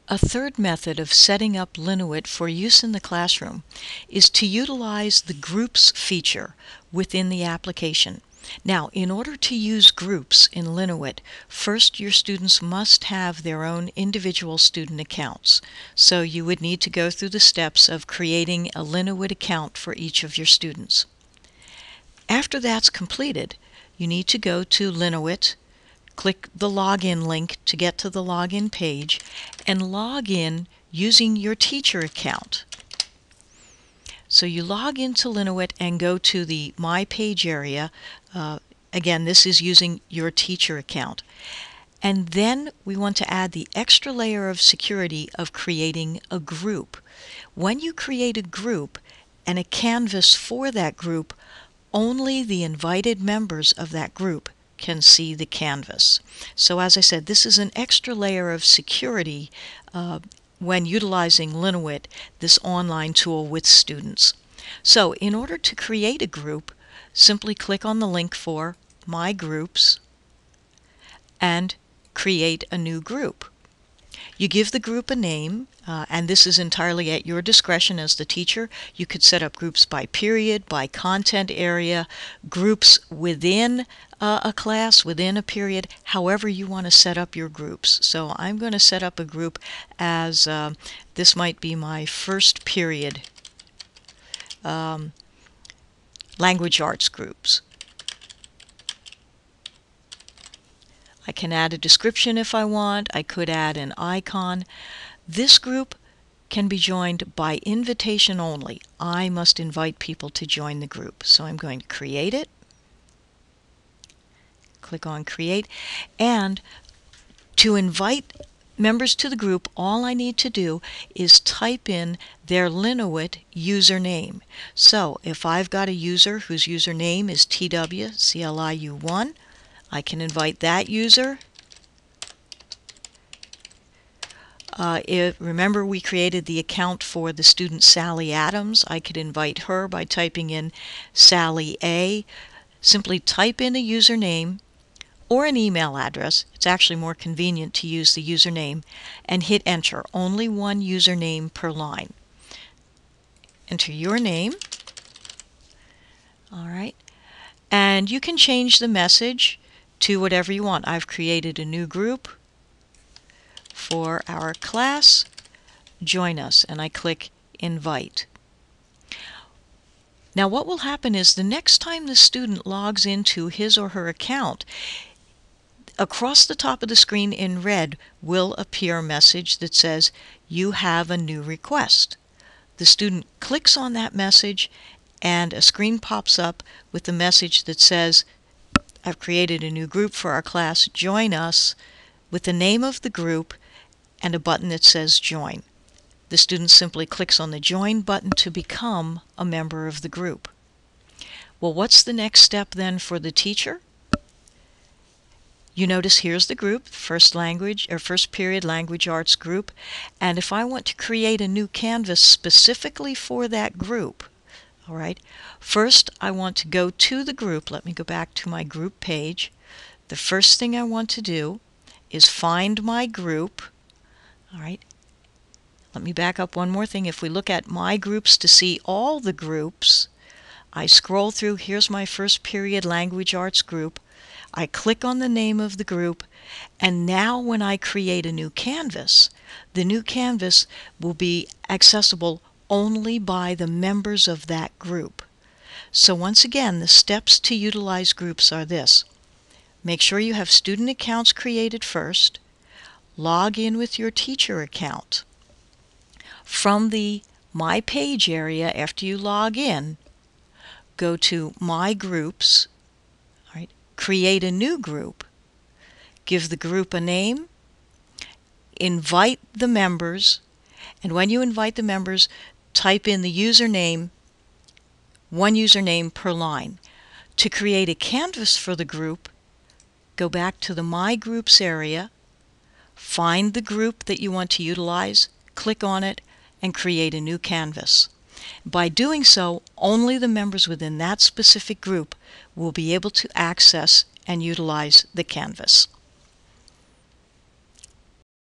A third method of setting up Linoit for use in the classroom is to utilize the Groups feature within the application. Now, in order to use groups in Linoit, first your students must have their own individual student accounts. So you would need to go through the steps of creating a Linoit account for each of your students. After that's completed, you need to go to Linoit, click the login link to get to the login page, and log in using your teacher account. So you log into Linoit and go to the My Page area. Again, this is using your teacher account. And then we want to add the extra layer of security of creating a group. When you create a group and a canvas for that group, only the invited members of that group can see the canvas. So as I said, this is an extra layer of security when utilizing Linoit, this online tool with students. So in order to create a group, simply click on the link for My Groups and create a new group. You give the group a name, and this is entirely at your discretion as the teacher. You could set up groups by period, by content area, groups within a class, within a period, however you want to set up your groups. So I'm going to set up a group as, this might be my first period language arts groups. I can add a description if I want. I could add an icon. This group can be joined by invitation only. I must invite people to join the group. So I'm going to create it. Click on Create. And to invite members to the group, all I need to do is type in their Linoit username. So if I've got a user whose username is TWCLIU1, I can invite that user. Remember, we created the account for the student Sally Adams. I could invite her by typing in Sally A. Simply type in a username or an email address. It's actually more convenient to use the username, and hit enter. Only one username per line. Enter your name. All right. And you can change the message to whatever you want. I've created a new group for our class. Join us, and I click Invite. Now what will happen is the next time the student logs into his or her account, across the top of the screen in red will appear a message that says you have a new request. The student clicks on that message and a screen pops up with the message that says, I've created a new group for our class, join us, with the name of the group and a button that says Join. The student simply clicks on the Join button to become a member of the group. Well, what's the next step then for the teacher? You notice here's the group, first period language arts group, and if I want to create a new canvas specifically for that group, all right, first I want to go to the group. Let me go back to my group page. The first thing I want to do is find my group. All right, let me back up one more thing. If we look at My Groups to see all the groups, I scroll through, here's my first period language arts group. I click on the name of the group, and now when I create a new canvas, the new canvas will be accessible only by the members of that group. So once again, the steps to utilize groups are this. Make sure you have student accounts created first. Log in with your teacher account. From the My Page area, after you log in, go to My Groups. All right, create a new group. Give the group a name. Invite the members. And when you invite the members, type in the username, one username per line. To create a canvas for the group, go back to the My Groups area, find the group that you want to utilize, click on it, and create a new canvas. By doing so, only the members within that specific group will be able to access and utilize the canvas.